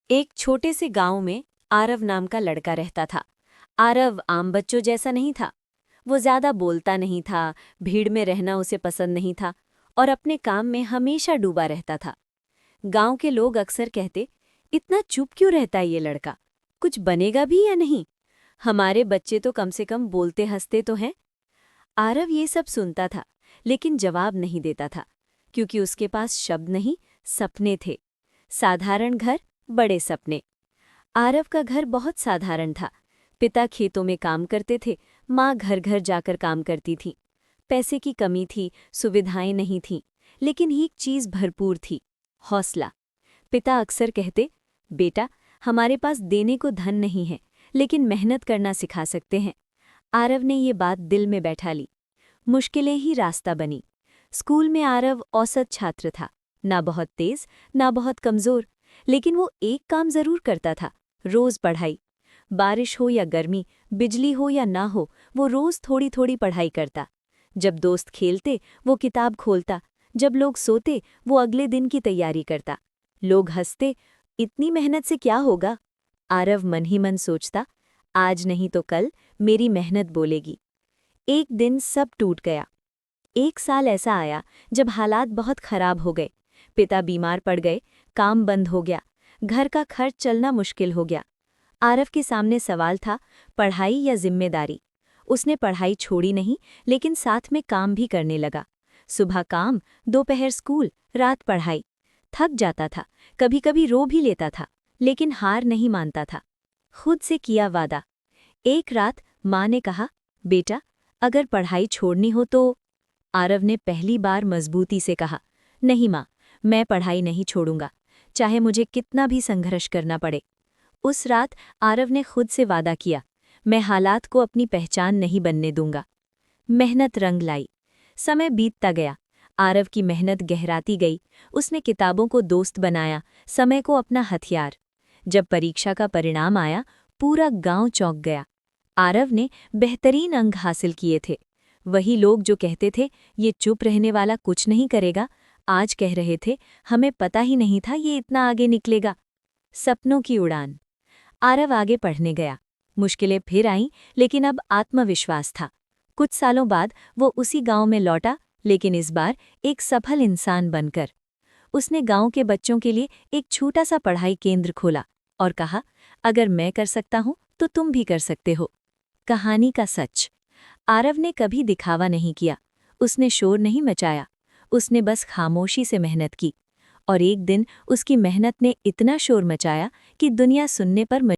एक छोटे से गांव में आरव नाम का लड़का रहता था। आरव आम बच्चों जैसा नहीं था। वो ज्यादा बोलता नहीं था, भीड़ में रहना उसे पसंद नहीं था और अपने काम में हमेशा डूबा रहता था। गांव के लोग अक्सर कहते, इतना चुप क्यों रहता है ये लड़का, कुछ बनेगा भी या नहीं? हमारे बच्चे तो कम से कम बोलते हंसते तो हैं। आरव ये सब सुनता था, लेकिन जवाब नहीं देता था, क्योंकि उसके पास शब्द नहीं, सपने थे। साधारण घर, बड़े सपने। आरव का घर बहुत साधारण था। पिता खेतों में काम करते थे, माँ घर घर जाकर काम करती थी। पैसे की कमी थी, सुविधाएं नहीं थीं, लेकिन एक चीज भरपूर थी, हौसला। पिता अक्सर कहते, बेटा, हमारे पास देने को धन नहीं है, लेकिन मेहनत करना सिखा सकते हैं। आरव ने ये बात दिल में बैठा ली। मुश्किलें ही रास्ता बनी। स्कूल में आरव औसत छात्र था, ना बहुत तेज, ना बहुत कमजोर, लेकिन वो एक काम जरूर करता था, रोज पढ़ाई। बारिश हो या गर्मी, बिजली हो या ना हो, वो रोज थोड़ी थोड़ी पढ़ाई करता। जब दोस्त खेलते, वो किताब खोलता। जब लोग सोते, वो अगले दिन की तैयारी करता। लोग हंसते, इतनी मेहनत से क्या होगा? आरव मन ही मन सोचता, आज नहीं तो कल मेरी मेहनत बोलेगी। एक दिन सब टूट गया। एक साल ऐसा आया जब हालात बहुत खराब हो गए। पिता बीमार पड़ गए, काम बंद हो गया, घर का खर्च चलना मुश्किल हो गया। आरव के सामने सवाल था, पढ़ाई या जिम्मेदारी। उसने पढ़ाई छोड़ी नहीं, लेकिन साथ में काम भी करने लगा। सुबह काम, दोपहर स्कूल, रात पढ़ाई। थक जाता था, कभी कभी रो भी लेता था, लेकिन हार नहीं मानता था। खुद से किया वादा। एक रात माँ ने कहा, बेटा, अगर पढ़ाई छोड़नी हो तो। आरव ने पहली बार मजबूती से कहा, नहीं माँ, मैं पढ़ाई नहीं छोड़ूंगा, चाहे मुझे कितना भी संघर्ष करना पड़े। उस रात आरव ने खुद से वादा किया, मैं हालात को अपनी पहचान नहीं बनने दूंगा। मेहनत रंग लाई। समय बीतता गया। आरव की मेहनत गहराती गई। उसने किताबों को दोस्त बनाया, समय को अपना हथियार। जब परीक्षा का परिणाम आया, पूरा गांव चौंक गया। आरव ने बेहतरीन अंक हासिल किए थे। वही लोग जो कहते थे, ये चुप रहने वाला कुछ नहीं करेगा, आज कह रहे थे, हमें पता ही नहीं था ये इतना आगे निकलेगा। सपनों की उड़ान। आरव आगे पढ़ने गया। मुश्किलें फिर आईं, लेकिन अब आत्मविश्वास था। कुछ सालों बाद वो उसी गांव में लौटा, लेकिन इस बार एक सफल इंसान बनकर। उसने गांव के बच्चों के लिए एक छोटा सा पढ़ाई केंद्र खोला और कहा, अगर मैं कर सकता हूं तो तुम भी कर सकते हो। कहानी का सच। आरव ने कभी दिखावा नहीं किया, उसने शोर नहीं मचाया, उसने बस खामोशी से मेहनत की। और एक दिन उसकी मेहनत ने इतना शोर मचाया कि दुनिया सुनने पर